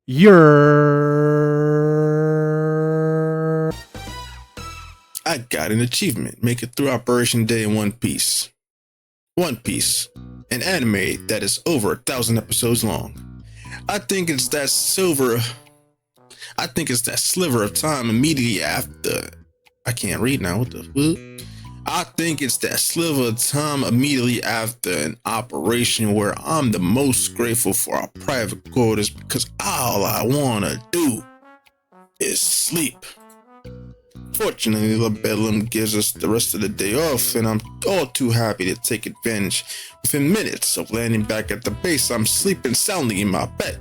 I got an achievement. Make it through Operation Day in One Piece. One Piece, an anime that is over 1,000 episodes long. I think it's that sliver of time immediately after. I can't read now. What the fuck? I think it's that sliver of time immediately after an operation where I'm the most grateful for our private quarters because all I wanna do is sleep. Fortunately, the Bedlam gives us the rest of the day off, and I'm all too happy to take advantage. Within minutes of landing back at the base, I'm sleeping soundly in my bed.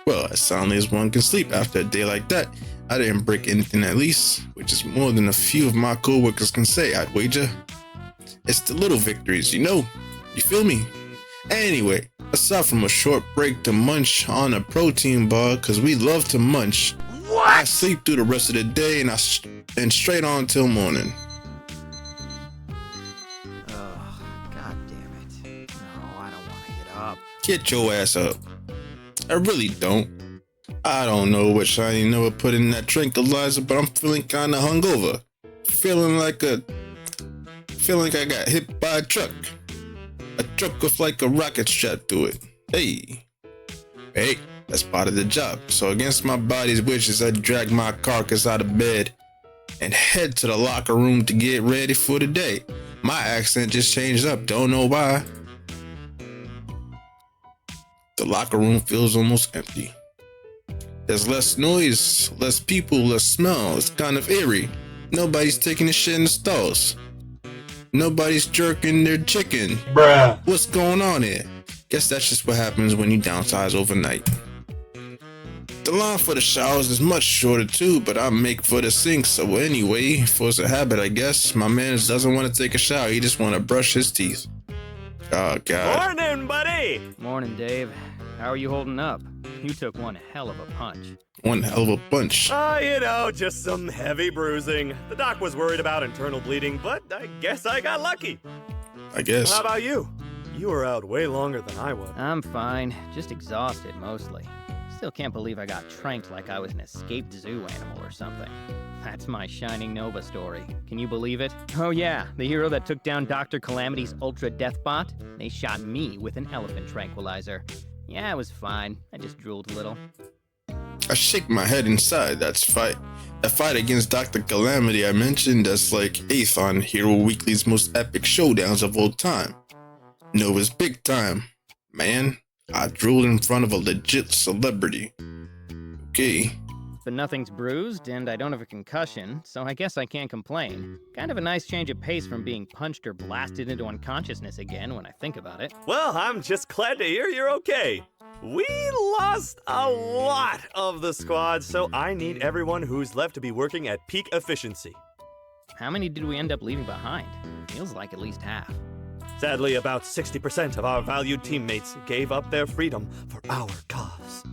Well, as soundly as one can sleep after a day like that. I didn't break anything at least, which is more than a few of my co-workers can say, I'd wager. It's the little victories, you know? You feel me? Anyway, aside from a short break to munch on a protein bar, cause we love to munch, what? I sleep through the rest of the day and straight on till morning. Oh, god damn it. No, I don't want to get up. Get your ass up. I really don't. I don't know what Shiny Noah put in that tranquilizer, but I'm feeling kinda hungover. Feeling like I got hit by a truck. A truck with like a rocket strapped to it. Hey, that's part of the job. So against my body's wishes, I drag my carcass out of bed and head to the locker room to get ready for the day. My accent just changed up, don't know why. The locker room feels almost empty. There's less noise, less people, less smell. It's kind of eerie. Nobody's taking a shit in the stalls. Nobody's jerking their chicken. Bruh. What's going on here? Guess that's just what happens when you downsize overnight. The line for the showers is much shorter too, but I make for the sink, so anyway, force a habit I guess. My man doesn't want to take a shower, he just want to brush his teeth. Oh god. Morning, buddy! Morning, Dave. How are you holding up? You took one hell of a punch. One hell of a bunch. Just some heavy bruising. The doc was worried about internal bleeding, but I guess I got lucky. I guess. How about you? You were out way longer than I was. I'm fine, just exhausted mostly. Still can't believe I got tranked like I was an escaped zoo animal or something. That's my Shining Nova story. Can you believe it? Oh yeah, the hero that took down Dr. Calamity's Ultra Death Bot? They shot me with an elephant tranquilizer. Yeah, it was fine. I just drooled a little. I shake my head inside. That fight against Dr. Calamity I mentioned, that's like 8th on Hero Weekly's most epic showdowns of all time. Nova's big time. Man, I drooled in front of a legit celebrity. Okay. But nothing's bruised, and I don't have a concussion, so I guess I can't complain. Kind of a nice change of pace from being punched or blasted into unconsciousness again when I think about it. Well, I'm just glad to hear you're okay. We lost a lot of the squad, so I need everyone who's left to be working at peak efficiency. How many did we end up leaving behind? Feels like at least half. Sadly, about 60% of our valued teammates gave up their freedom for our cause.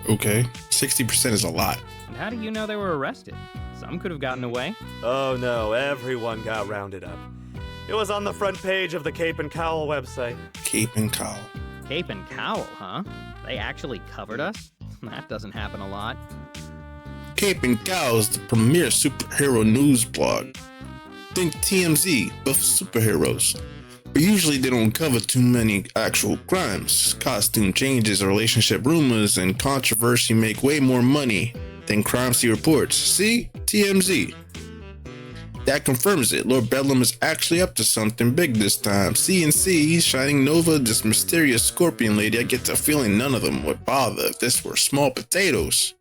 Okay, 60% is a lot. And how do you know they were arrested? Some could have gotten away. Oh no, everyone got rounded up. It was on the front page of the Cape and Cowl website. Cape and Cowl. Cape and Cowl, huh? They actually covered us? That doesn't happen a lot. Cape and Cowl is the premier superhero news blog. Think TMZ, but for superheroes. But usually they don't cover too many actual crimes. Costume changes, relationship rumors, and controversy make way more money than crime scene reports. See? TMZ. That confirms it. Lord Bedlam is actually up to something big this time. CNC, Shining Nova, this mysterious scorpion lady, I get the feeling none of them would bother if this were small potatoes.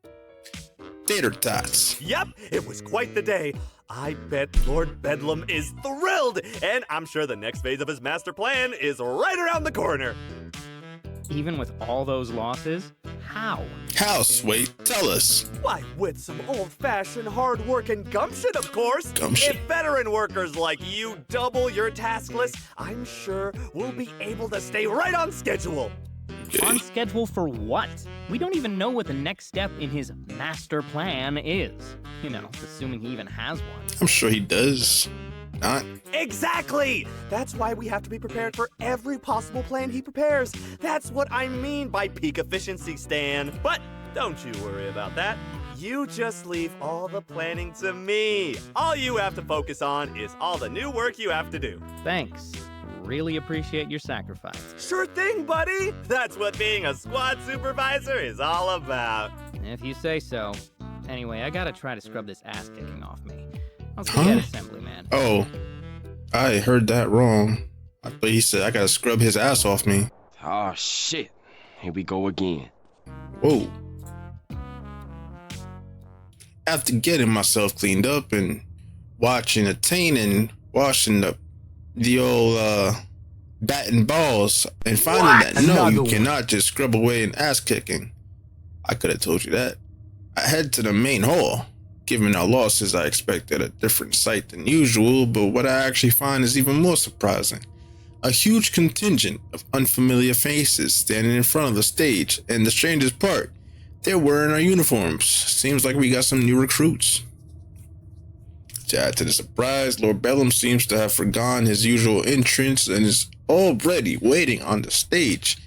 Tater tots. Yep, it was quite the day. I bet Lord Bedlam is thrilled, and I'm sure the next phase of his master plan is right around the corner. Even with all those losses? How? How, Sway? Tell us. Why, with some old-fashioned hard work and gumption, of course. Gumption. If veteran workers like you double your task list, I'm sure we'll be able to stay right on schedule. Okay. On schedule for what? We don't even know what the next step in his master plan is. You know, assuming he even has one. I'm sure he does. not. Exactly! That's why we have to be prepared for every possible plan he prepares. That's what I mean by peak efficiency, Stan. But don't you worry about that. You just leave all the planning to me. All you have to focus on is all the new work you have to do. Thanks. Really appreciate your sacrifice. Sure thing, buddy. That's what being a squad supervisor is all about. If you say so. Anyway, I gotta try to scrub this ass kicking off me. I'll see you at assembly, man. Oh, I heard that wrong. I thought he said I gotta scrub his ass off me. Oh shit. Here we go again. Whoa. After getting myself cleaned up and watching a tain and washing the old bat and balls and finding that no, you cannot just scrub away an ass kicking. I could have told you that. I head to the main hall. Given our losses, I expected a different sight than usual, but what I actually find is even more surprising. A huge contingent of unfamiliar faces standing in front of the stage, and the strangest part, they're wearing our uniforms. Seems like we got some new recruits. To add to the surprise, Lord Bellum seems to have forgone his usual entrance and is already waiting on the stage.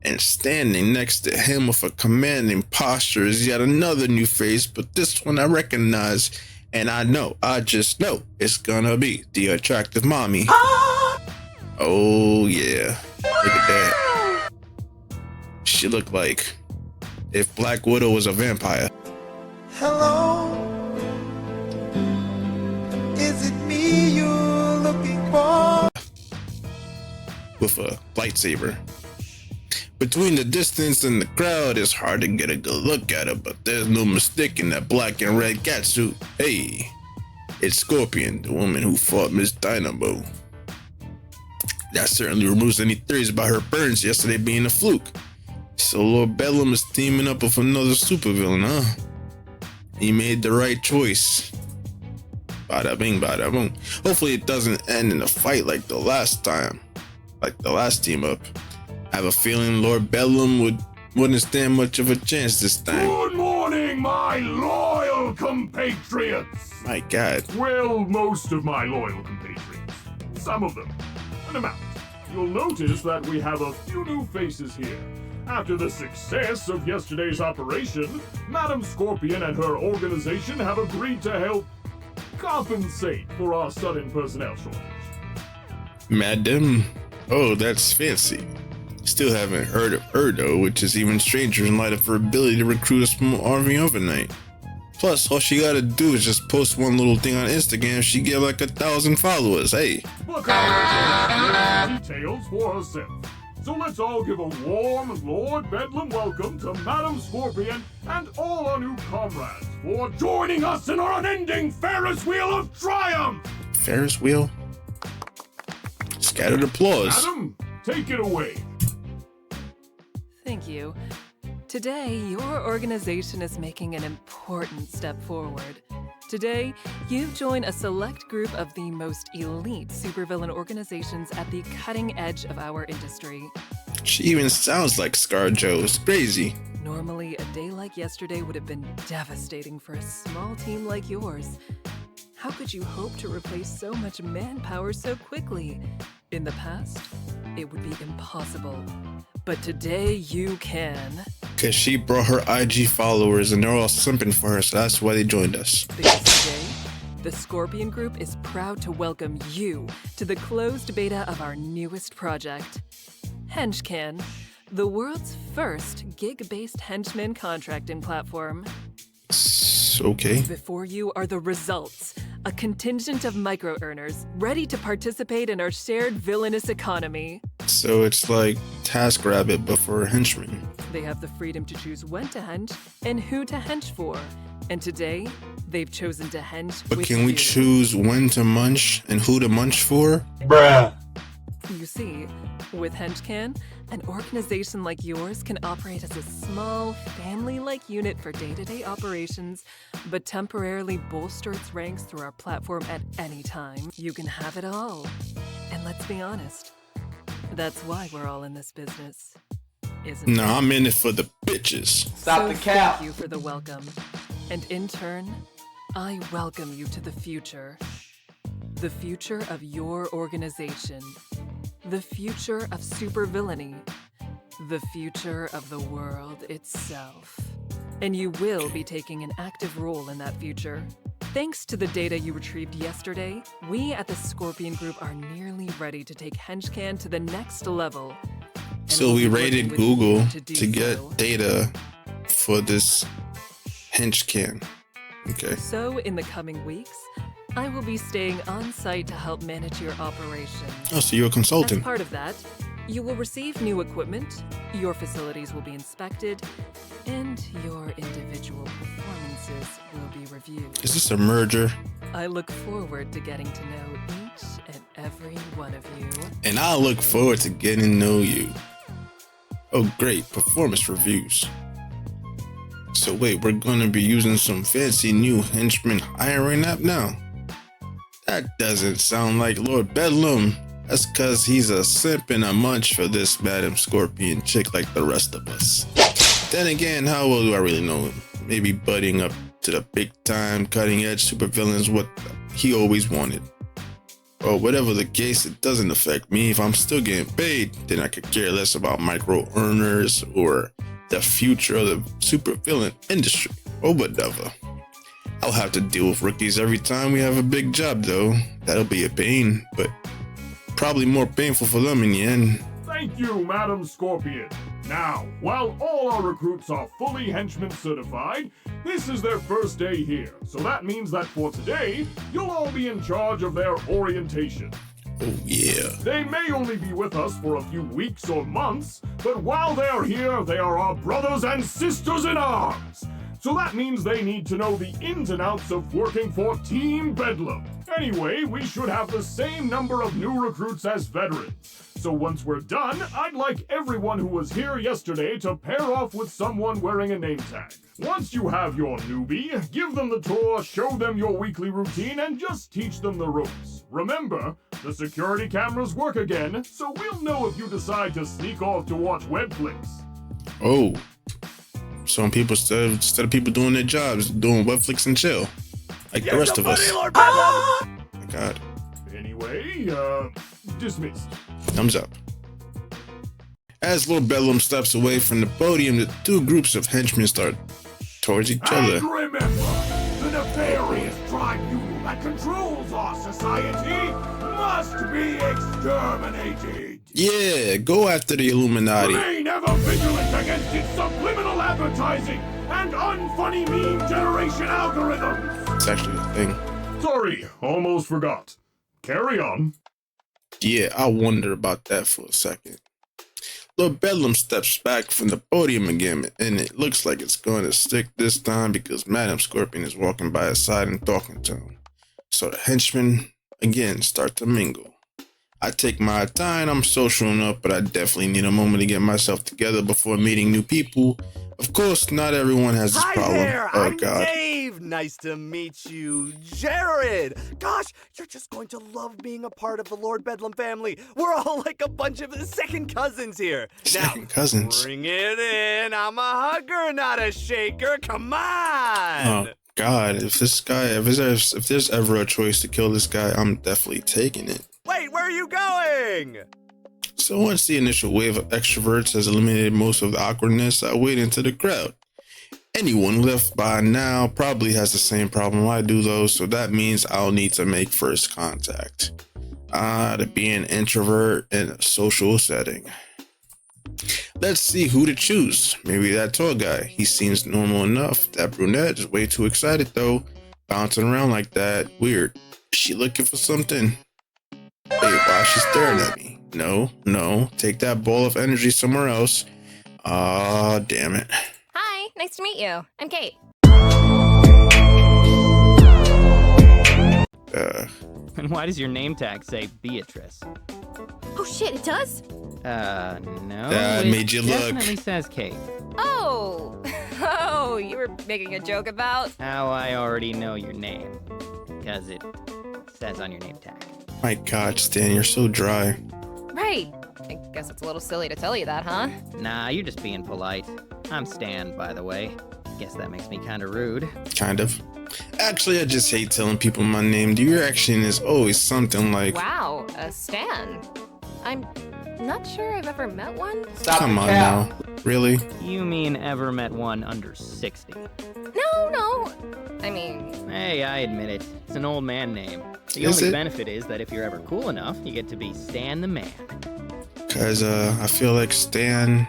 And standing next to him with a commanding posture is yet another new face, but this one I recognize, and I just know it's gonna be the attractive mommy. Oh yeah, look at that. She looked like if Black Widow was a vampire. Hello, is it me you're looking for? With a lightsaber. Between the distance and the crowd, it's hard to get a good look at her, but there's no mistaking that black and red catsuit. Hey, it's Scorpion, the woman who fought Miss Dynamo. That certainly removes any theories about her burns yesterday being a fluke. So Lord Bellum is teaming up with another supervillain, huh? He made the right choice. Bada bing, bada boom. Hopefully it doesn't end in a fight like the last time, like the last team up. I have a feeling Lord Bellum wouldn't stand much of a chance this time. Good morning, my loyal compatriots! My God. Well, most of my loyal compatriots. Some of them. An amount. You'll notice that we have a few new faces here. After the success of yesterday's operation, Madam Scorpion and her organization have agreed to help compensate for our sudden personnel shortage. Madam? Oh, that's fancy. Still haven't heard of her though, which is even stranger in light of her ability to recruit a small army overnight. Plus, all she gotta do is just post one little thing on Instagram, she get like 1,000 followers, hey. Look out details for herself. So let's all give a warm Lord Bedlam welcome to Madam Scorpion and all our new comrades for joining us in our unending Ferris Wheel of Triumph! Ferris wheel? Scattered applause. Madam, take it away. Thank you. Today, your organization is making an important step forward. Today, you've joined a select group of the most elite supervillain organizations at the cutting edge of our industry. She even sounds like ScarJo. It's crazy. Normally, a day like yesterday would have been devastating for a small team like yours. How could you hope to replace so much manpower so quickly? In the past, it would be impossible. But today, you can. Cause she brought her IG followers and they're all simping for her, so that's why they joined us. Because today, the Scorpion Group is proud to welcome you to the closed beta of our newest project, Henchman, the world's first gig-based henchman contracting platform. Okay. Before you are the results, a contingent of micro-earners ready to participate in our shared villainous economy. So it's like TaskRabbit, but for henchmen. They have the freedom to choose when to hench and who to hench for. And today, they've chosen to hench But with can we you. choose when to munch and who to munch for? You see, with Henchman, an organization like yours can operate as a small, family-like unit for day-to-day operations, but temporarily bolster its ranks through our platform at any time. You can have it all. And let's be honest, that's why we're all in this business, isn't it? No, I'm in it for the bitches. Stop the cap! Thank you for the welcome. And in turn, I welcome you to the future. The future of your organization. The future of supervillainy. The future of the world itself. And you will be taking an active role in that future. Thanks to the data you retrieved yesterday, we at the Scorpion Group are nearly ready to take Henchman to the next level. And So we'll we be raided working with Google you do to get so. data for this Henchman. Okay. So, in the coming weeks, I will be staying on site to help manage your operations. Oh, so you're a As consultant. part of that, you will receive new equipment, your facilities will be inspected, and your individual performances will be reviewed. Is this a merger? I look forward to getting to know each and every one of you. And I look forward to getting to know you. Oh, great. Performance reviews. So wait, we're going to be using some fancy new henchman hiring app now? That doesn't sound like Lord Bedlam. That's because he's a simp and a munch for this Madam Scorpion chick like the rest of us. Then again, how well do I really know him? Maybe buddying up to the big time, cutting edge supervillains what he always wanted. Or whatever the case, it doesn't affect me. If I'm still getting paid, then I could care less about micro earners or the future of the supervillain industry or whatever. I'll have to deal with rookies every time we have a big job though. That'll be a pain, but probably more painful for them in the end. Thank you, Madam Scorpion. Now, while all our recruits are fully henchman certified, this is their first day here, so that means that for today, you'll all be in charge of their orientation. Oh yeah. They may only be with us for a few weeks or months, but while they're here, they are our brothers and sisters in arms. So that means they need to know the ins and outs of working for Team Bedlam. Anyway, we should have the same number of new recruits as veterans. So once we're done, I'd like everyone who was here yesterday to pair off with someone wearing a name tag. Once you have your newbie, give them the tour, show them your weekly routine, and just teach them the ropes. Remember, the security cameras work again, so we'll know if you decide to sneak off to watch web flicks. Oh. Some people instead of people doing their jobs, doing web flicks and chill. Like the rest of us. Lord Bedlam! Oh my God. Anyway, dismissed. Thumbs up. As Lord Bedlam steps away from the podium, the two groups of henchmen start towards each other. And remember, the nefarious tribunal that controls our society must be exterminated. Yeah, go after the Illuminati. Remain ever vigilant against its subliminal advertising and unfunny meme generation algorithms. It's actually a thing. Sorry, almost forgot. Carry on. Yeah, I wondered about that for a second. Lord Bedlam steps back from the podium again, and it looks like it's going to stick this time because Madam Scorpion is walking by his side and talking to him. So the henchmen, again, start to mingle. I take my time, I'm social enough, but I definitely need a moment to get myself together before meeting new people. Of course, not everyone has this Hi problem. there, Oh, I'm God. Dave. Nice to meet you, Jared. Gosh, you're just going to love being a part of the Lord Bedlam family. We're all like a bunch of second cousins here. Second now, cousins. Bring it in. I'm a hugger, not a shaker. Come on. Oh, God. If there's ever a choice to kill this guy, I'm definitely taking it. Wait, where are you going? So once the initial wave of extroverts has eliminated most of the awkwardness, I wade into the crowd. Anyone left by now probably has the same problem I do though, so that means I'll need to make first contact. To be an introvert in a social setting. Let's see who to choose. Maybe that tall guy. He seems normal enough. That brunette is way too excited though. Bouncing around like that. Weird. Is she looking for something? Wait, why is she staring at me? No. Take that ball of energy somewhere else. Ah, damn it. Hi, nice to meet you. I'm Kate. And why does your name tag say Beatrice? Oh shit, it does? No. That it made you look. definitely says Kate. Oh! Oh, you were making a joke about? How I already know your name. Because it says on your name tag. My God, Stan, you're so dry. Right. I guess it's a little silly to tell you that, huh? Nah, you're just being polite. I'm Stan, by the way. Guess that makes me kinda rude. Kind of. Actually, I just hate telling people my name. The reaction is always something like, Wow, a Stan. I'm not sure I've ever met one. come on now. Really? You mean ever met one under 60? No. I mean, Hey, I admit it. It's an old man name. The Is only it? benefit is that if you're ever cool enough, you get to be Stan the man. Because I feel like Stan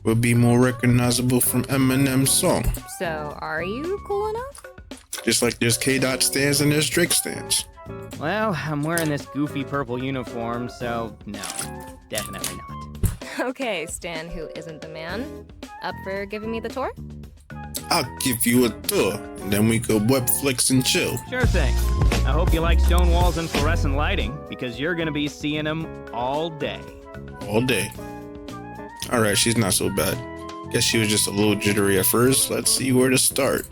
would be more recognizable from Eminem's song. so are you cool enough? Just like there's K-Dot stands and there's Drake stands. Well, I'm wearing this goofy purple uniform, so no, definitely not. Okay, Stan, who isn't the man. Up for giving me the tour? I'll give you a tour, and then we go web flicks and chill. Sure thing. I hope you like stone walls and fluorescent lighting, because you're gonna be seeing them all day. All day. Alright, she's not so bad. Guess she was just a little jittery at first. Let's see where to start.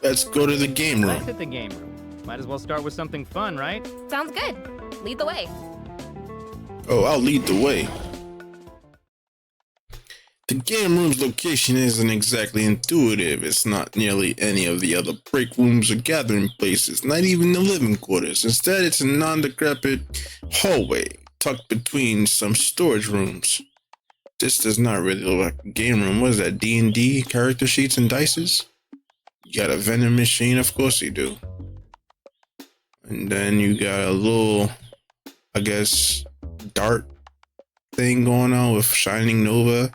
Let's go to the game Let's room. hit the game room. Might as well start with something fun, right? Sounds good. Lead the way. Oh, I'll lead the way. The game room's location isn't exactly intuitive. It's not nearly any of the other break rooms or gathering places, not even the living quarters. Instead, it's a non-decrepit hallway tucked between some storage rooms. This does not really look like a game room. What is that, D&D, character sheets and dices? You got a vending machine, of course you do. And then you got a little, I guess, dart thing going on with Shining Nova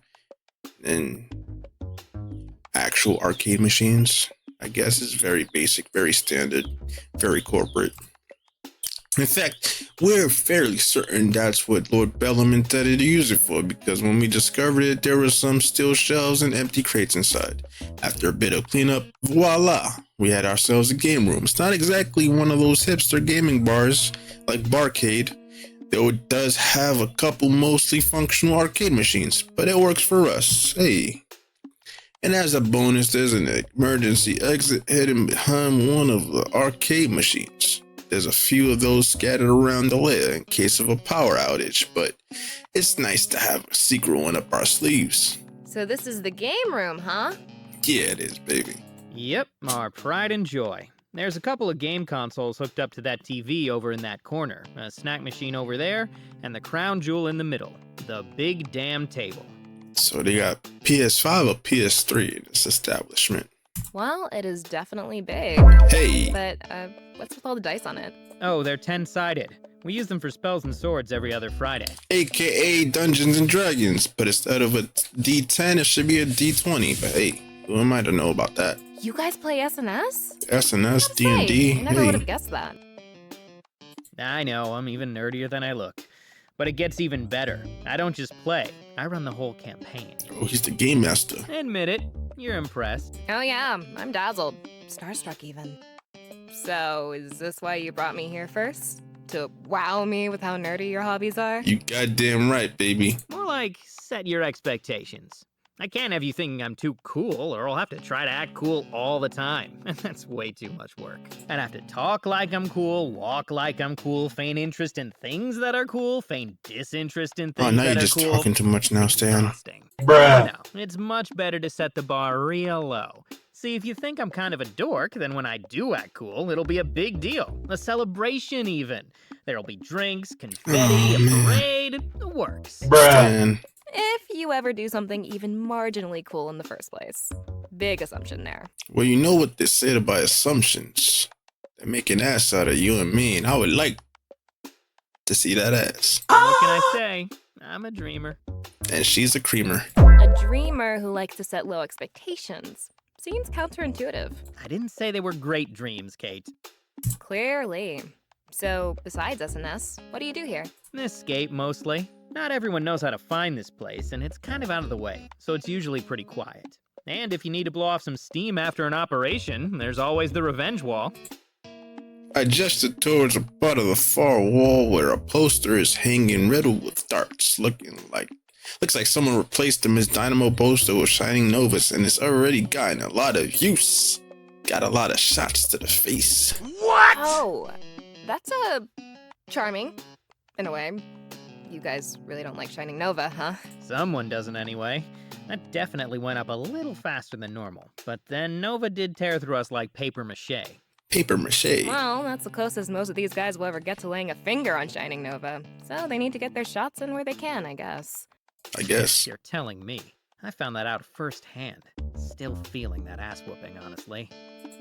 and actual arcade machines. I guess it's very basic, very standard, very corporate. In fact, we're fairly certain that's what Lord Bellum intended to use it for, because when we discovered it, there were some steel shelves and empty crates inside. After a bit of cleanup, voila, we had ourselves a game room. It's not exactly one of those hipster gaming bars like Barcade, though it does have a couple mostly functional arcade machines, but it works for us. Hey. And as a bonus, there's an emergency exit hidden behind one of the arcade machines. There's a few of those scattered around the lair in case of a power outage, but it's nice to have a secret one up our sleeves. So this is the game room, huh? Yeah, it is, baby. Yep, our pride and joy. There's a couple of game consoles hooked up to that TV over in that corner, a snack machine over there, and the crown jewel in the middle, the big damn table. So they got PS5 or PS3 in this establishment. Well, it is definitely big. Hey, But, what's with all the dice on it? Oh, they're 10-sided. We use them for spells and swords every other Friday. aka Dungeons and Dragons, but instead of a D10, it should be a D20. But hey, who am I to know about that? You guys play SNS? SNS, D&D, I never would have hey. guessed that. I know, I'm even nerdier than I look. But it gets even better. I don't just play, I run the whole campaign. Oh, he's the game master. Admit it, you're impressed. Oh yeah, I'm dazzled. Starstruck even. So, is this why you brought me here first? To wow me with how nerdy your hobbies are? You goddamn right, baby. More like, set your expectations. I can't have you thinking I'm too cool, or I'll have to try to act cool all the time. And that's way too much work. I'd have to talk like I'm cool, walk like I'm cool, feign interest in things that are cool, feign disinterest in things Oh, now that you're are just cool. talking too much now, Stan. Exhausting. No, it's much better to set the bar real low. See, if you think I'm kind of a dork, then when I do act cool, it'll be a big deal. A celebration, even. There'll be drinks, confetti, a parade. The works. Stan. If you ever do something even marginally cool in the first place. Big assumption there. Well, you know what they said about assumptions. They make an ass out of you and me, and I would like to see that ass. What can I say? I'm a dreamer. And she's a creamer. A dreamer who likes to set low expectations. Seems counterintuitive. I didn't say they were great dreams, Kate. Clearly. So, besides SNS, what do you do here? Escape, mostly. Not everyone knows how to find this place, and it's kind of out of the way, so it's usually pretty quiet. And if you need to blow off some steam after an operation, there's always the revenge wall. I gestured towards a part of the far wall where a poster is hanging riddled with darts, looks like someone replaced the Miss Dynamo poster with Shining Novas, and it's already gotten a lot of use. Got a lot of shots to the face. Oh, that's charming, in a way. You guys really don't like Shining Nova, huh? Someone doesn't anyway. That definitely went up a little faster than normal, but then Nova did tear through us like paper mache. Paper mache. Well, that's the closest most of these guys will ever get to laying a finger on Shining Nova. So they need to get their shots in where they can, I guess. I guess. You're telling me. I found that out firsthand. Still feeling that ass whooping, honestly.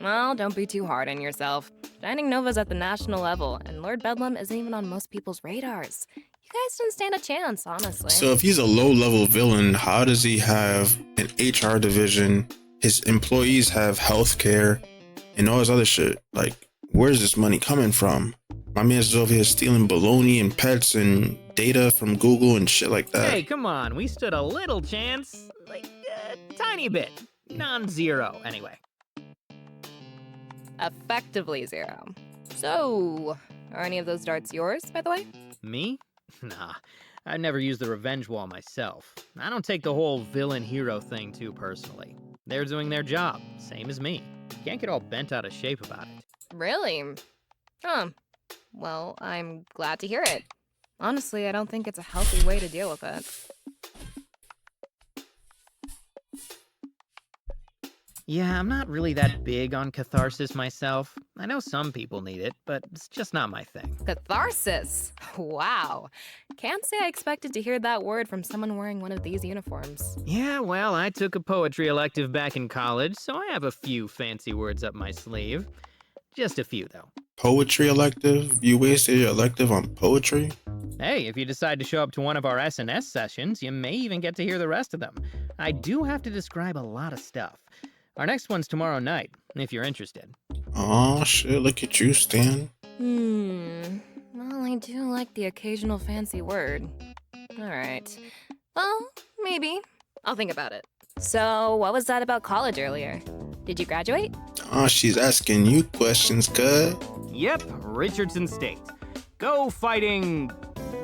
Well, don't be too hard on yourself. Shining Nova's at the national level, and Lord Bedlam isn't even on most people's radars. You guys didn't stand a chance, honestly. So if he's a low-level villain, how does he have an HR division? His employees have healthcare and all this other shit. Like, where's this money coming from? My man's over here stealing baloney and pets and data from Google and shit like that. Hey, come on. We stood a little chance. Like, a tiny bit. Non-zero, anyway. Effectively 0. So, are any of those darts yours, by the way? Me? Nah. I never used the revenge wall myself. I don't take the whole villain-hero thing too personally. They're doing their job, same as me. Can't get all bent out of shape about it. Really? Huh. Well, I'm glad to hear it. Honestly, I don't think it's a healthy way to deal with it. Yeah, I'm not really that big on catharsis myself. I know some people need it, but it's just not my thing. Catharsis? Wow. Can't say I expected to hear that word from someone wearing one of these uniforms. Yeah, well, I took a poetry elective back in college, so I have a few fancy words up my sleeve. Just a few, though. Poetry elective? You wasted your elective on poetry? Hey, if you decide to show up to one of our S&S sessions, you may even get to hear the rest of them. I do have to describe a lot of stuff. Our next one's tomorrow night, if you're interested. Oh shit, look at you, Stan. Well, I do like the occasional fancy word. Alright. Well, maybe. I'll think about it. So, what was that about college earlier? Did you graduate? Oh, she's asking you questions, cuz. Yep, Richardson State. Go fighting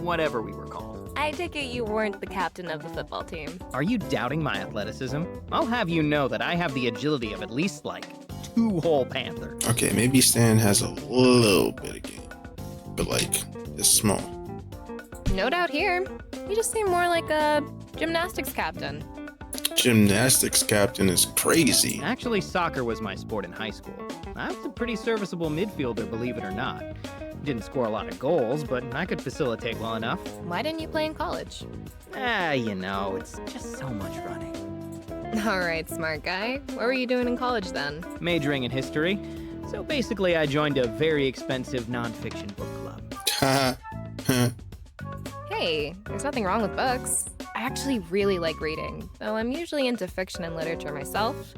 whatever we were called. I take it you weren't the captain of the football team. Are you doubting my athleticism? I'll have you know that I have the agility of at least, like, 2 whole panthers. Okay, maybe Stan has a little bit of game, but like, it's small. No doubt here. You just seem more like a gymnastics captain. Gymnastics captain is crazy. Actually, soccer was my sport in high school. I was a pretty serviceable midfielder, believe it or not. Didn't score a lot of goals, but I could facilitate well enough. Why didn't you play in college? You know, it's just so much running. All right, smart guy. What were you doing in college then? Majoring in history. So basically, I joined a very expensive nonfiction book club. Hey, there's nothing wrong with books. I actually really like reading, though I'm usually into fiction and literature myself.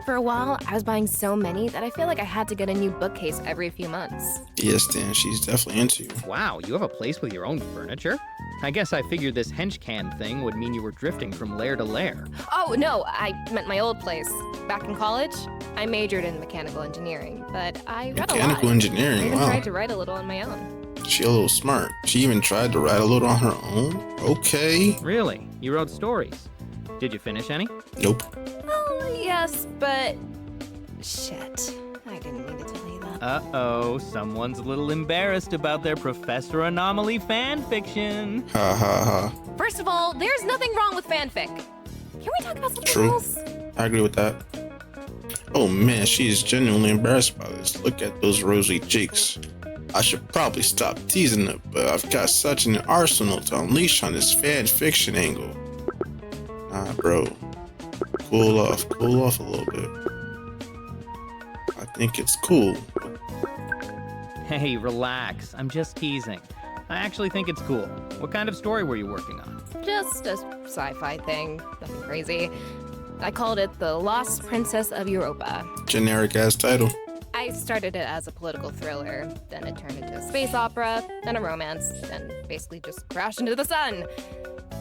For a while, I was buying so many that I feel like I had to get a new bookcase every few months. Yes, Stan, she's definitely into you. Wow, you have a place with your own furniture? I guess I figured this Henchman thing would mean you were drifting from lair to lair. Oh, no, I meant my old place. Back in college, I majored in mechanical engineering, but I read a lot. Mechanical I engineering, even wow. tried to write a little on my own. She a little smart. She even tried to write a little on her own? Okay. Really? You wrote stories? Did you finish any? Nope. Oh, yes, but... Shit. I didn't mean to tell you that. Uh-oh, someone's a little embarrassed about their Professor Anomaly fan fiction. Ha ha ha. First of all, there's nothing wrong with fanfic. Can we talk about something True. else? I agree with that. Oh man, she is genuinely embarrassed by this. Look at those rosy cheeks. I should probably stop teasing her, but I've got such an arsenal to unleash on this fan fiction angle. Nah, bro. Cool off a little bit. I think it's cool. Hey, relax. I'm just teasing. I actually think it's cool. What kind of story were you working on? Just a sci-fi thing. Nothing crazy. I called it The Lost Princess of Europa. Generic ass title. I started it as a political thriller, then it turned into a space opera, then a romance, then basically just crashed into the sun.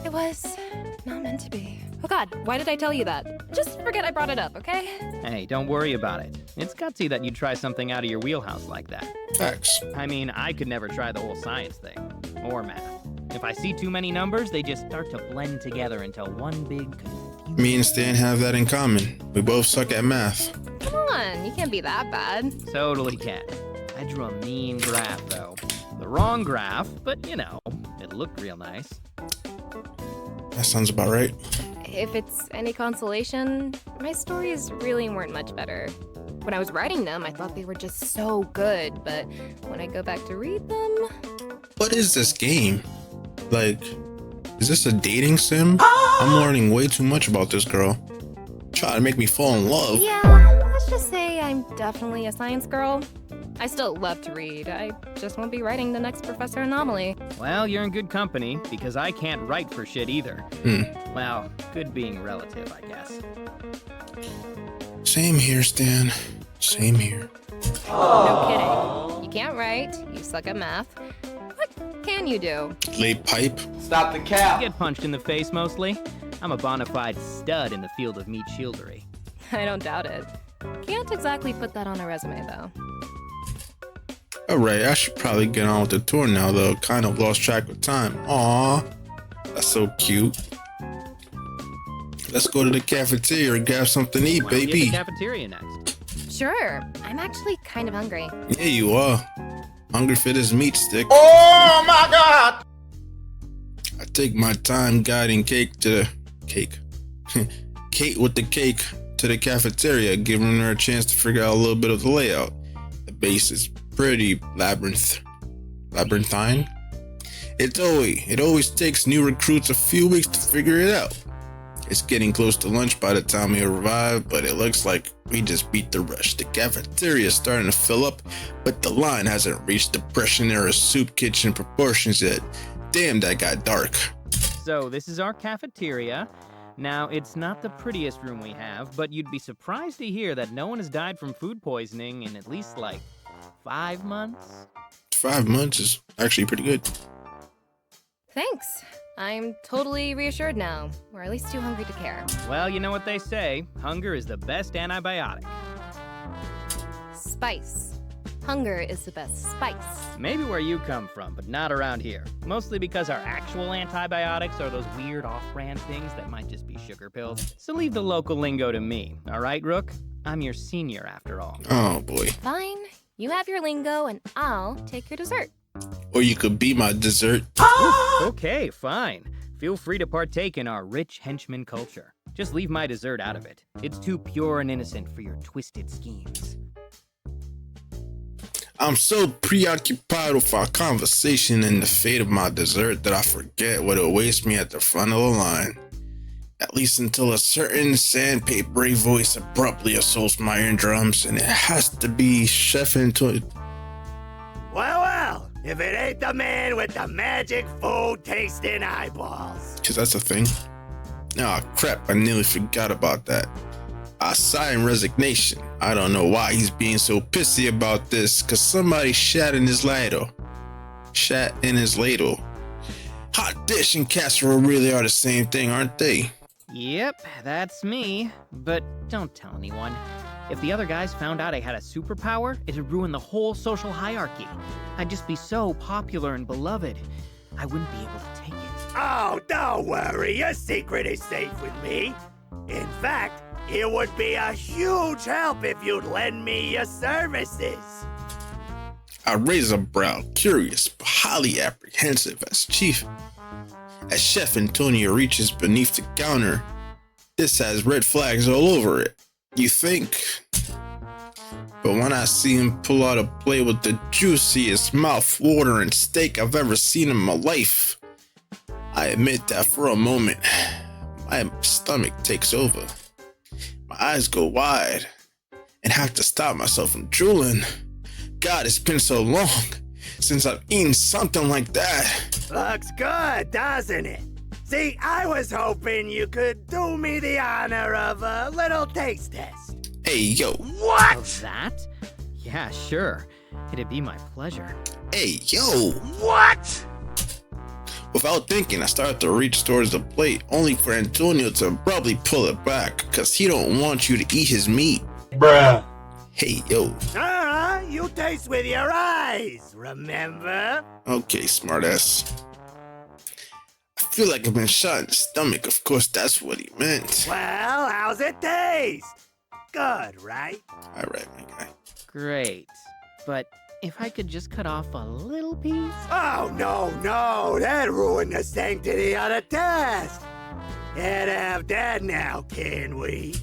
It was not meant to be. Oh god, why did I tell you that? Just forget I brought it up, okay? Hey, don't worry about it. It's gutsy that you'd try something out of your wheelhouse like that. Facts. I mean, I could never try the whole science thing. Or math. If I see too many numbers, they just start to blend together into one big confusion. Me and Stan have that in common. We both suck at math. Come on, you can't be that bad. Totally can. I drew a mean graph, though. The wrong graph, but you know, it looked real nice. That sounds about right. If it's any consolation, my stories really weren't much better. When I was writing them, I thought they were just so good, but when I go back to read them... What is this game? Like, is this a dating sim? I'm learning way too much about this girl. Trying to make me fall in love. Yeah, let's just say I'm definitely a science girl. I still love to read. I just won't be writing the next Professor Anomaly. Well, you're in good company, because I can't write for shit either. Well, good being relative, I guess. Same here, Stan. Same here. No kidding. You can't write, you suck at math. What can you do? Lay pipe. Stop the cap. Get punched in the face, mostly. I'm a bona fide stud in the field of meat shieldery. I don't doubt it. Can't exactly put that on a resume, though. Alright, I should probably get on with the tour now, though. Kind of lost track of time. Aww. That's so cute. Let's go to the cafeteria and grab something to eat, Why don't we hit baby. the cafeteria next? Sure. I'm actually kind of hungry. Yeah, you are. Hungry for this meat stick. Oh my God! I take my time guiding Kate with the cake to the cafeteria, giving her a chance to figure out a little bit of the layout. The base is pretty labyrinthine. It always takes new recruits a few weeks to figure it out. It's getting close to lunch by the time we arrive, but it looks like we just beat the rush. The cafeteria is starting to fill up, but the line hasn't reached depression-era soup kitchen proportions yet. Damn, that got dark. So, this is our cafeteria. Now, it's not the prettiest room we have, but you'd be surprised to hear that no one has died from food poisoning in at least, 5 months? 5 months is actually pretty good. Thanks. I'm totally reassured now, or at least too hungry to care. Well, you know what they say. Hunger is the best antibiotic. Spice. Hunger is the best spice. Maybe where you come from, but not around here. Mostly because our actual antibiotics are those weird off-brand things that might just be sugar pills. So leave the local lingo to me, all right, Rook? I'm your senior, after all. Oh boy. Fine. You have your lingo, and I'll take your dessert. Or you could be my dessert. Okay, fine. Feel free to partake in our rich henchman culture. Just leave my dessert out of it. It's too pure and innocent for your twisted schemes. I'm so preoccupied with our conversation and the fate of my dessert that I forget what awaits me at the front of the line. At least until a certain sandpapery voice abruptly assaults my eardrums, and it has to be Chef Antonio. Well, if it ain't the man with the magic food tasting eyeballs. Because that's a thing. Oh crap, I nearly forgot about that. I sigh in resignation. I don't know why he's being so pissy about this, cause somebody shat in his ladle. Hot dish and casserole really are the same thing, aren't they? Yep, that's me. But don't tell anyone. If the other guys found out I had a superpower, it'd ruin the whole social hierarchy. I'd just be so popular and beloved. I wouldn't be able to take it. Oh, don't worry, your secret is safe with me. In fact, it would be a huge help if you'd lend me your services. I raise a brow, curious but highly apprehensive as Chef Antonio reaches beneath the counter. This has red flags all over it. You think? But when I see him pull out a plate with the juiciest mouth-watering steak I've ever seen in my life, I admit that for a moment, my stomach takes over. My eyes go wide and have to stop myself from drooling. God, it's been so long since I've eaten something like that. Looks good, doesn't it? See, I was hoping you could do me the honor of a little taste test. Hey, yo. Oh, that? Yeah, sure. It'd be my pleasure. Hey, yo. What? Without thinking, I started to reach towards the plate, only for Antonio to abruptly pull it back, cause he don't want you to eat his meat. Bruh. Hey, yo. You taste with your eyes, remember? Okay, smartass. I feel like I've been shot in the stomach. Of course, that's what he meant. Well, how's it taste? Good, right? All right, my guy. Great. But if I could just cut off a little piece? Oh, no, that ruined the sanctity of the test. and have that now, can we?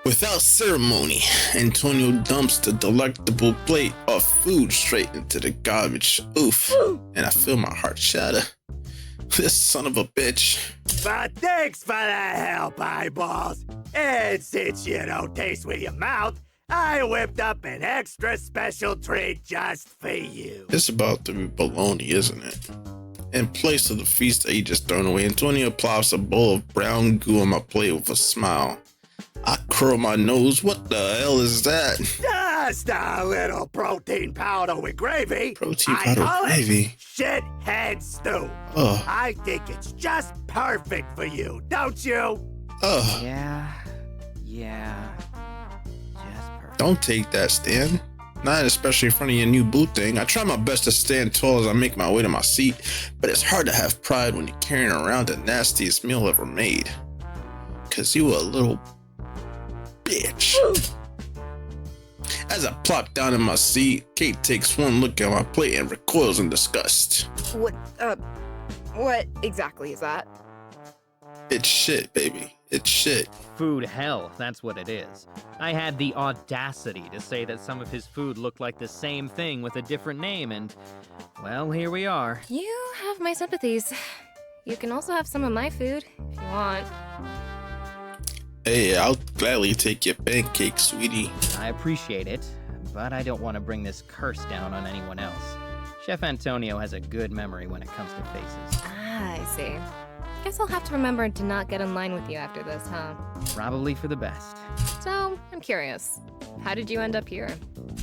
Without ceremony, Antonio dumps the delectable plate of food straight into the garbage. Oof. And I feel my heart shatter. This son of a bitch. But thanks for the help, eyeballs. And since you don't taste with your mouth, I whipped up an extra special treat just for you. It's about to be baloney, isn't it? In place of the feast that he just thrown away, Antonio plops a bowl of brown goo on my plate with a smile. I curl my nose. What the hell is that? Just a little protein powder with gravy. Protein I powder call with gravy? it shithead stew. Ugh. I think it's just perfect for you, don't you? Ugh. Yeah. Just perfect. Don't take that, Stan. Not especially in front of your new boot thing. I try my best to stand tall as I make my way to my seat, but it's hard to have pride when you're carrying around the nastiest meal ever made. Cause you were a little bitch. As I plop down in my seat, Kate takes one look at my plate and recoils in disgust. What exactly is that? It's shit, baby. It's shit. Food hell, that's what it is. I had the audacity to say that some of his food looked like the same thing with a different name, and, well, here we are. You have my sympathies. You can also have some of my food, if you want. Hey, I'll gladly take your pancake, sweetie. I appreciate it, but I don't want to bring this curse down on anyone else. Chef Antonio has a good memory when it comes to faces. Ah, I see. Guess I'll have to remember to not get in line with you after this, huh? Probably for the best. So, I'm curious. How did you end up here?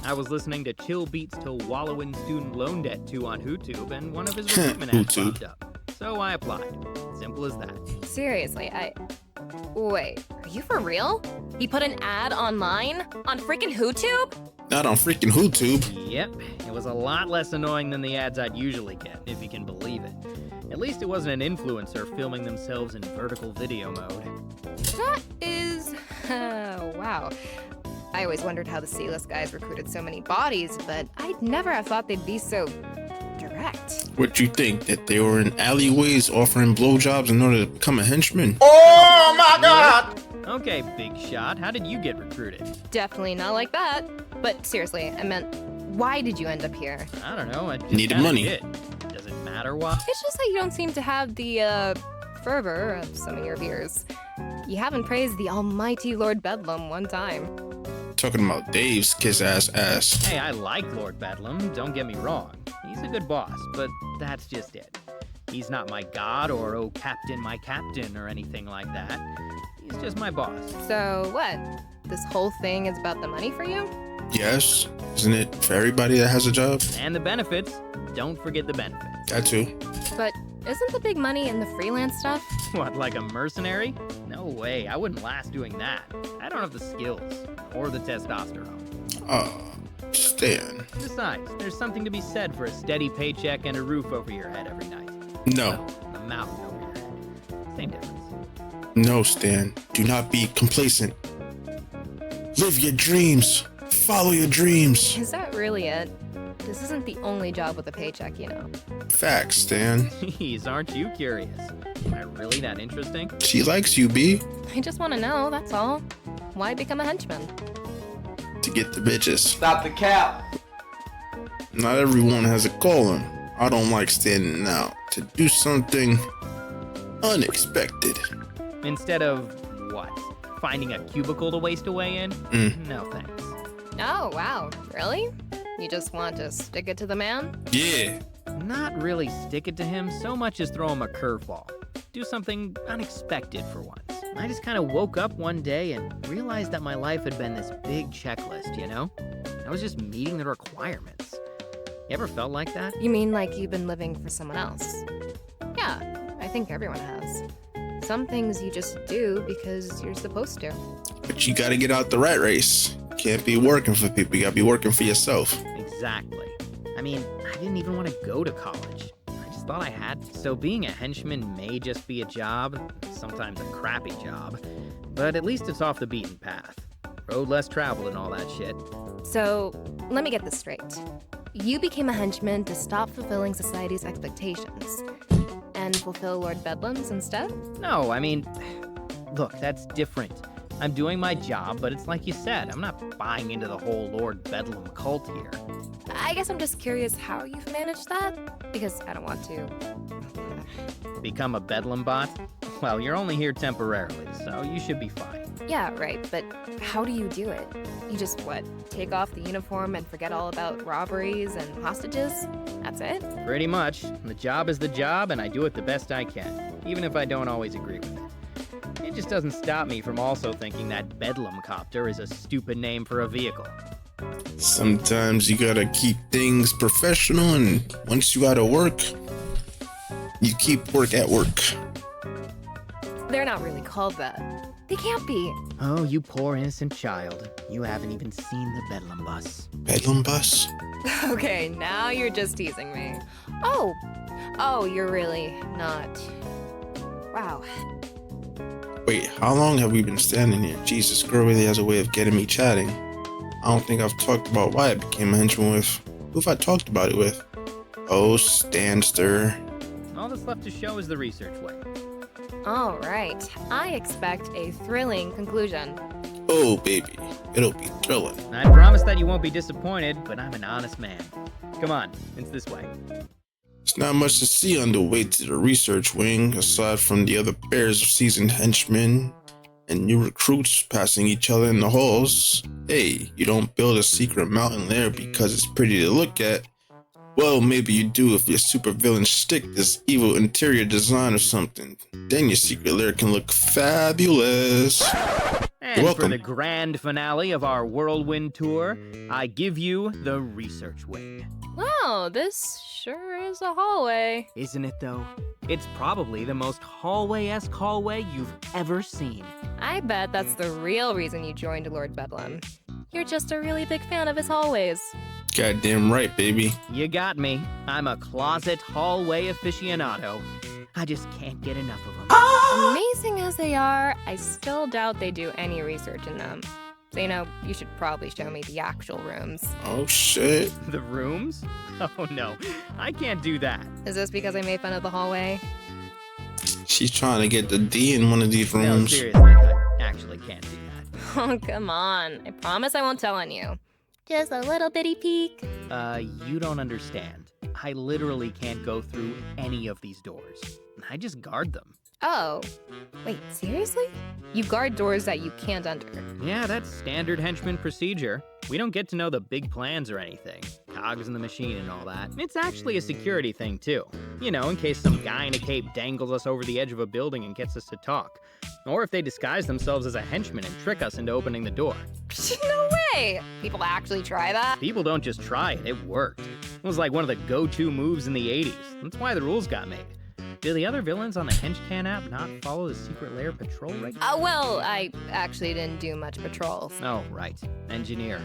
I was listening to Chill Beats to Wallow in Student Loan Debt 2 on HooTube, and one of his recruitment ads popped up. So I applied. Simple as that. Seriously, Wait, are you for real? He put an ad online? On freaking HooTube? Not on freaking HooTube. Yep, it was a lot less annoying than the ads I'd usually get, if you can believe it. At least it wasn't an influencer filming themselves in vertical video mode. That is... wow. I always wondered how the C-list guys recruited so many bodies, but I'd never have thought they'd be so... direct. What you think, that they were in alleyways offering blowjobs in order to become a henchman? Oh my God! Okay, big shot, how did you get recruited? Definitely not like that. But seriously, I meant, why did you end up here? I don't know, I just Needed kinda money. did. Does it matter why? It's just that you don't seem to have the, fervor of some of your peers. You haven't praised the almighty Lord Bedlam one time. Talking about Dave's kiss-ass ass. Hey, I like Lord Bedlam, don't get me wrong. He's a good boss, but that's just it. He's not my god or oh captain my captain or anything like that. He's just my boss. So what? This whole thing is about the money for you? Yes, isn't it for everybody that has a job? And the benefits. Don't forget the benefits. That too. But isn't the big money in the freelance stuff? What, like a mercenary? No way, I wouldn't last doing that. I don't have the skills or the testosterone. Stan. Besides, there's something to be said for a steady paycheck and a roof over your head every night. No. Well, a mountain over your head. Same difference. No, Stan. Do not be complacent. Live your dreams. Follow your dreams. Is that really it? This isn't the only job with a paycheck, you know. Facts, Stan. Jeez, aren't you curious? Am I really that interesting? She likes you, B. I just want to know, that's all. Why become a henchman? To get the bitches. Stop the cap. Not everyone has a calling. I don't like standing out. To do something unexpected. Instead of, what? Finding a cubicle to waste away in? No thanks. Oh, wow. Really? You just want to stick it to the man? Yeah. Not really stick it to him so much as throw him a curveball. Do something unexpected for once. I just kind of woke up one day and realized that my life had been this big checklist, you know? I was just meeting the requirements. You ever felt like that? You mean like you've been living for someone else? Yeah, I think everyone has. Some things you just do because you're supposed to. But you gotta get out the rat race. Can't be working for people. You gotta be working for yourself. Exactly. I mean, I didn't even want to go to college. I just thought I had to. So being a henchman may just be a job, sometimes a crappy job, but at least it's off the beaten path. Road less traveled and all that shit. So, let me get this straight. You became a henchman to stop fulfilling society's expectations. And fulfill Lord Bedlam's instead? No, I mean, look, that's different. I'm doing my job, but it's like you said, I'm not buying into the whole Lord Bedlam cult here. I guess I'm just curious how you've managed that, because I don't want to. Become a Bedlam bot? Well, you're only here temporarily, so you should be fine. Yeah, right, but how do you do it? You just, take off the uniform and forget all about robberies and hostages? That's it? Pretty much. The job is the job, and I do it the best I can, even if I don't always agree with it. It just doesn't stop me from also thinking that Bedlam Copter is a stupid name for a vehicle. Sometimes you gotta keep things professional, and once you out of work, you keep work at work. They're not really called that. They can't be. Oh, you poor innocent child. You haven't even seen the Bedlam bus. Bedlam bus? Okay, now you're just teasing me. Oh, you're really not. Wow. Wait, how long have we been standing here? Jesus, girl really has a way of getting me chatting. I don't think I've talked about why I became a henchman with. Who have I talked about it with? Oh, Stanster. All that's left to show is the research way. All right. I expect a thrilling conclusion. Oh, baby. It'll be thrilling. I promise that you won't be disappointed, but I'm an honest man. Come on, it's this way. There's not much to see on the way to the research wing, aside from the other pairs of seasoned henchmen and new recruits passing each other in the halls. Hey, you don't build a secret mountain lair because it's pretty to look at. Well, maybe you do if your supervillains stick this evil interior design or something. Then your secret lair can look fabulous. And You're welcome. for the grand finale of our whirlwind tour, I give you the research wing. Wow, this sure is a hallway. Isn't it though? It's probably the most hallway-esque hallway you've ever seen. I bet that's the real reason you joined Lord Bedlam. You're just a really big fan of his hallways. Goddamn right, baby. You got me. I'm a closet hallway aficionado. I just can't get enough of them. Amazing as they are, I still doubt they do any research in them. So, you should probably show me the actual rooms. Oh, shit. The rooms? Oh no, I can't do that. Is this because I made fun of the hallway? She's trying to get the D in one of these No, rooms. seriously, I actually can't do that. Oh, come on. I promise I won't tell on you. Just a little bitty peek. You don't understand. I literally can't go through any of these doors. I just guard them. Oh, wait, seriously? You guard doors that you can't enter. Yeah, that's standard henchman procedure. We don't get to know the big plans or anything. Cogs in the machine and all that. It's actually a security thing, too. In case some guy in a cape dangles us over the edge of a building and gets us to talk. Or if they disguise themselves as a henchman and trick us into opening the door. No way! People actually try that? People don't just try it, it worked. It was like one of the go-to moves in the 80s. That's why the rules got made. Do the other villains on the Henchcan app not follow the secret lair patrol regularly? Well, I actually didn't do much patrols. Oh, right. Engineer.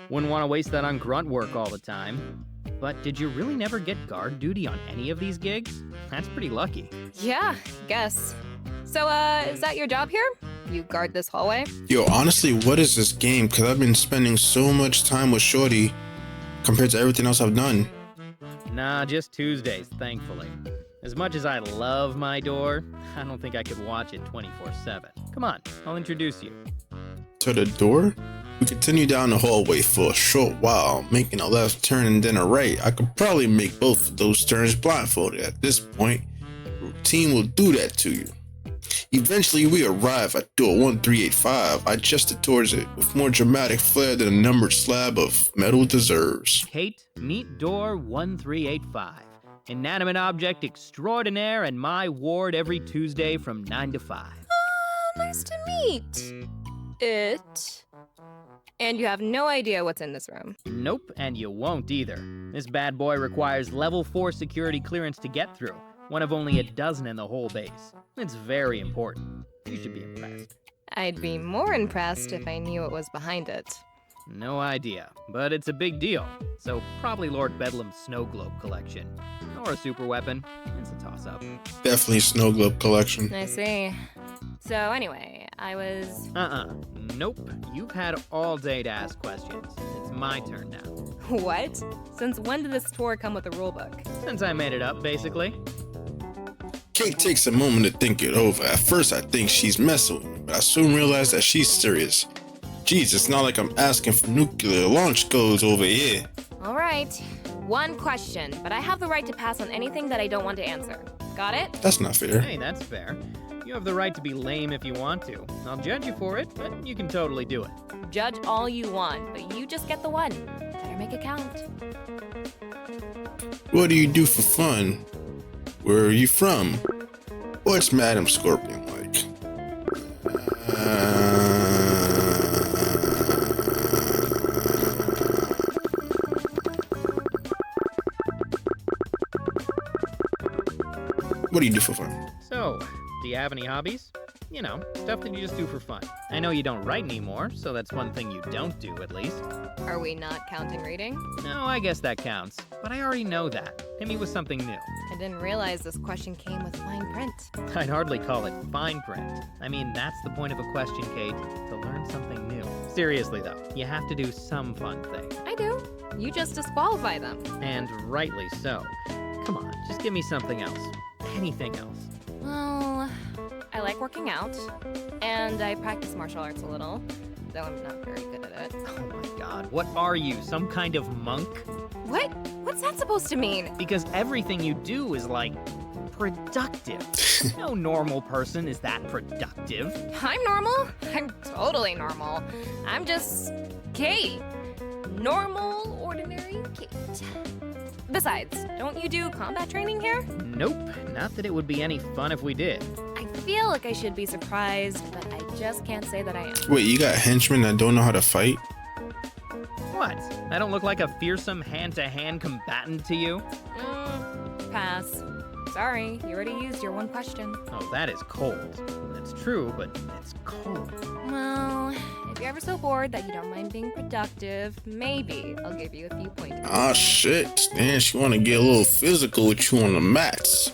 Wouldn't want to waste that on grunt work all the time. But did you really never get guard duty on any of these gigs? That's pretty lucky. Yeah, guess. So, is that your job here? You guard this hallway? Yo, honestly, what is this game? Because I've been spending so much time with Shorty compared to everything else I've done. Nah, just Tuesdays, thankfully. As much as I love my door, I don't think I could watch it 24/7. Come on, I'll introduce you. To the door? We continue down the hallway for a short while, making a left turn and then a right. I could probably make both of those turns blindfolded at this point. Routine will do that to you. Eventually, we arrive at door 1385. I gesture towards it with more dramatic flair than a numbered slab of metal deserves. Kate, meet door 1385. Inanimate object extraordinaire and my ward every Tuesday from 9 to 5. Nice to meet it. And you have no idea what's in this room. Nope, and you won't either. This bad boy requires level 4 security clearance to get through, one of only a dozen in the whole base. It's very important. You should be impressed. I'd be more impressed if I knew what was behind it. No idea, but it's a big deal. So probably Lord Bedlam's snow globe collection. Or a super weapon. It's a toss-up. Definitely Snow Globe collection. I see. So anyway, I was... Nope. You've had all day to ask questions. It's my turn now. What? Since when did this tour come with a rulebook? Since I made it up, basically. Kate takes a moment to think it over. At first, I think she's messing with me, but I soon realize that she's serious. Jeez, it's not like I'm asking for nuclear launch codes over here. All right. One question, but I have the right to pass on anything that I don't want to answer. Got it? That's not fair. Hey, that's fair. You have the right to be lame if you want to. I'll judge you for it, but you can totally do it. Judge all you want, but you just get the one. Better make it count. What do you do for fun? Where are you from? What's Madam Scorpion like? What do you do for fun? So, do you have any hobbies? You know, stuff that you just do for fun. I know you don't write anymore, so that's one thing you don't do, at least. Are we not counting reading? No, I guess that counts. But I already know that. Hit me with something new. I didn't realize this question came with fine print. I'd hardly call it fine print. I mean, that's the point of a question, Kate, to learn something new. Seriously, though, you have to do some fun thing. I do. You just disqualify them. And rightly so. Come on, just give me something else. Anything else. Well, I like working out, and I practice martial arts a little, though I'm not very good at it. Oh my god, what are you, some kind of monk? What? What's that supposed to mean? Because everything you do is, like, productive. No normal person is that productive. I'm normal? I'm totally normal. I'm just Kate. Normal, ordinary Kate. Besides, don't you do combat training here? Nope, not that it would be any fun if we did. I feel like I should be surprised, but I just can't say that I am. Wait, you got henchmen that don't know how to fight? What? I don't look like a fearsome hand-to-hand combatant to you? Pass. Sorry, you already used your one question. Oh, that is cold. That's true, but it's cold. Well, if you're ever so bored that you don't mind being productive, maybe I'll give you a few pointers. Ah, shit. Stan, she want to get a little physical with you on the mats.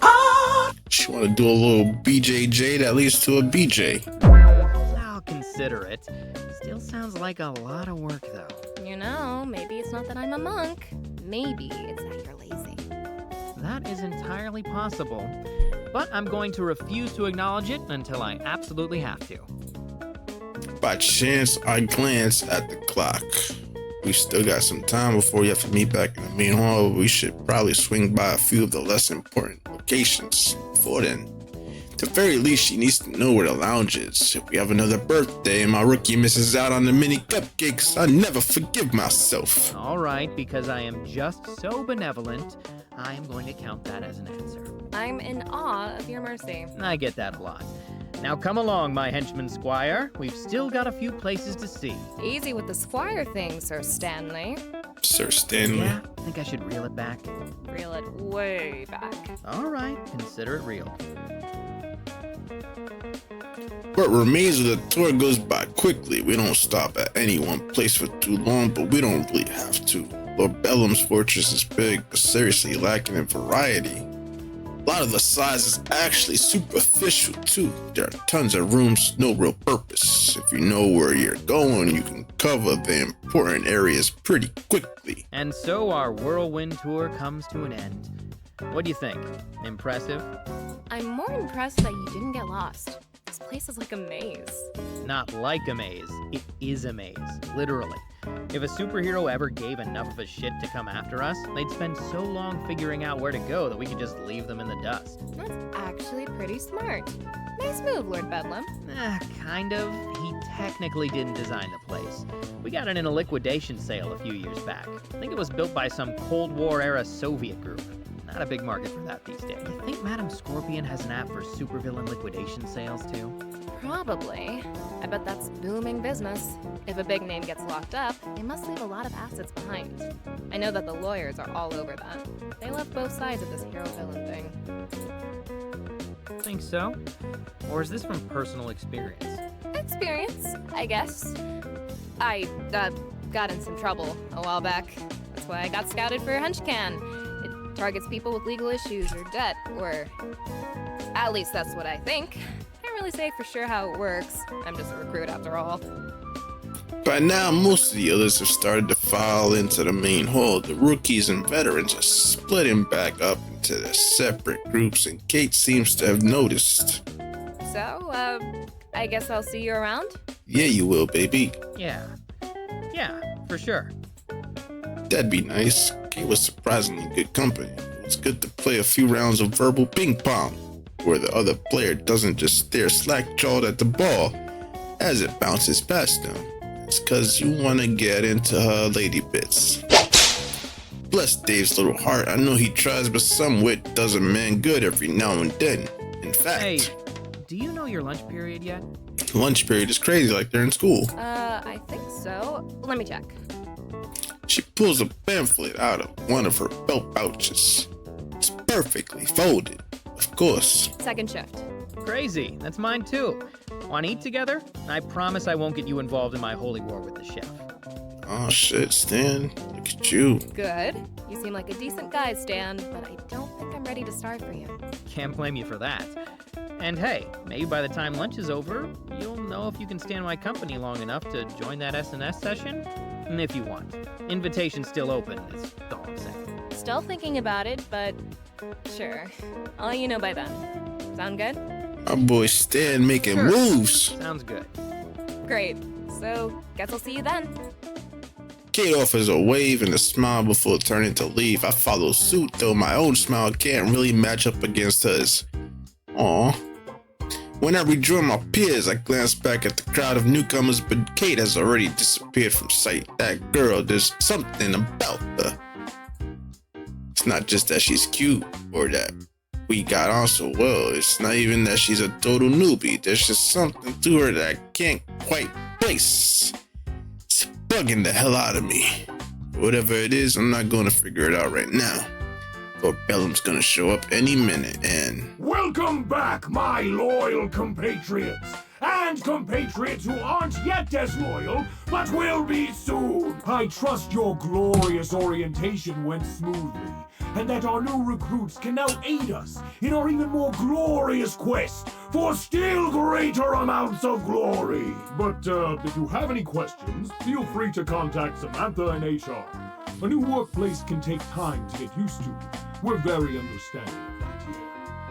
She want to do a little BJJ that leads to a BJ. I'll consider it. Still sounds like a lot of work, though. You know, maybe it's not that I'm a monk. Maybe it's that you're lazy. That is entirely possible. But I'm going to refuse to acknowledge it until I absolutely have to. By chance, I glance at the clock. We still got some time before we have to meet back in the main hall. We should probably swing by a few of the less important locations before then. At the very least, she needs to know where the lounge is. If we have another birthday and my rookie misses out on the mini cupcakes, I never forgive myself. All right, because I am just so benevolent, I am going to count that as an answer. I'm in awe of your mercy. I get that a lot. Now come along, my henchman squire. We've still got a few places to see. Easy with the squire thing, Sir Stanley. Sir Stanley. Yeah, I think I should reel it back. Reel it way back. All right, consider it real. What remains of the tour goes by quickly. We don't stop at any one place for too long, but we don't really have to. Lord Bellum's fortress is big, but seriously lacking in variety. A lot of the size is actually superficial too. There are tons of rooms, no real purpose. If you know where you're going, you can cover the important areas pretty quickly. And so our whirlwind tour comes to an end. What do you think? Impressive? I'm more impressed that you didn't get lost. This place is like a maze. Not like a maze. It is a maze, literally. If a superhero ever gave enough of a shit to come after us, they'd spend so long figuring out where to go that we could just leave them in the dust. That's actually pretty smart. Nice move, Lord Bedlam. Kind of. He technically didn't design the place. We got it in a liquidation sale a few years back. I think it was built by some Cold War-era Soviet group. Not a big market for that these days. You think Madam Scorpion has an app for supervillain liquidation sales, too? Probably. I bet that's booming business. If a big name gets locked up, they must leave a lot of assets behind. I know that the lawyers are all over that. They love both sides of this hero-villain thing. Think so? Or is this from personal experience? Experience, I guess. I got in some trouble a while back. That's why I got scouted for Henchman. It targets people with legal issues or debt, or at least that's what I think. Can't really say for sure how it works. I'm just a recruit after all. By now, most of the others have started to file into the main hall. The rookies and veterans are splitting back up and into their separate groups, and Kate seems to have noticed. So, I guess I'll see you around? Yeah, you will, baby. Yeah, for sure. That'd be nice. Kate was surprisingly good company. It's good to play a few rounds of verbal ping pong, where the other player doesn't just stare slack-jawed at the ball as it bounces past them. It's cause you wanna get into her lady bits. Bless Dave's little heart. I know he tries, but some wit does a man good every now and then. In fact... Hey, do you know your lunch period yet? Lunch period is crazy, like they're in school. I think so. Let me check. She pulls a pamphlet out of one of her belt pouches. It's perfectly folded, of course. Second shift. Crazy, that's mine too. Want to eat together? I promise I won't get you involved in my holy war with the chef. Oh shit, Stan, look at you. Good. You seem like a decent guy, Stan, but I don't think I'm ready to starve for you. Can't blame you for that. And hey, maybe by the time lunch is over, you'll know if you can stand my company long enough to join that S&S session. And if you want. Invitation's still open, is all I'm saying. Still thinking about it, but sure. I'll let you know by then. Sound good? My boy Stan making Sure. moves. Sounds good. Great. So, guess I'll see you then. Kate offers a wave and a smile before turning to leave. I follow suit, though my own smile can't really match up against hers. Aw. When I rejoin my peers, I glance back at the crowd of newcomers, but Kate has already disappeared from sight. That girl, there's something about her. It's not just that she's cute or that we got on so well. It's not even that she's a total newbie. There's just something to her that I can't quite place. It's bugging the hell out of me. Whatever it is, I'm not going to figure it out right now. Or Bellum's gonna show up any minute and... Welcome back, my loyal compatriots! And compatriots who aren't yet as loyal, but will be soon! I trust your glorious orientation went smoothly, and that our new recruits can now aid us in our even more glorious quest for still greater amounts of glory! But, if you have any questions, feel free to contact Samantha in HR. A new workplace can take time to get used to. We're very understanding of that here.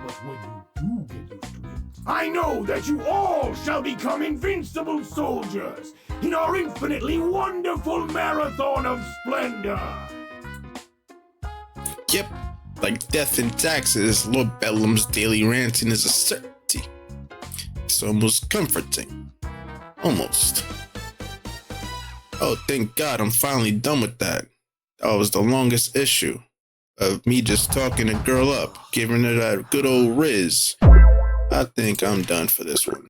But when you do get used to it, I know that you all shall become invincible soldiers in our infinitely wonderful marathon of splendor. Yep, like death and taxes, Lord Bellum's daily ranting is a certainty. It's almost comforting. Almost. Oh, thank God I'm finally done with that. That was the longest issue of me just talking a girl up, giving her that good old Rizz. I think I'm done for this one.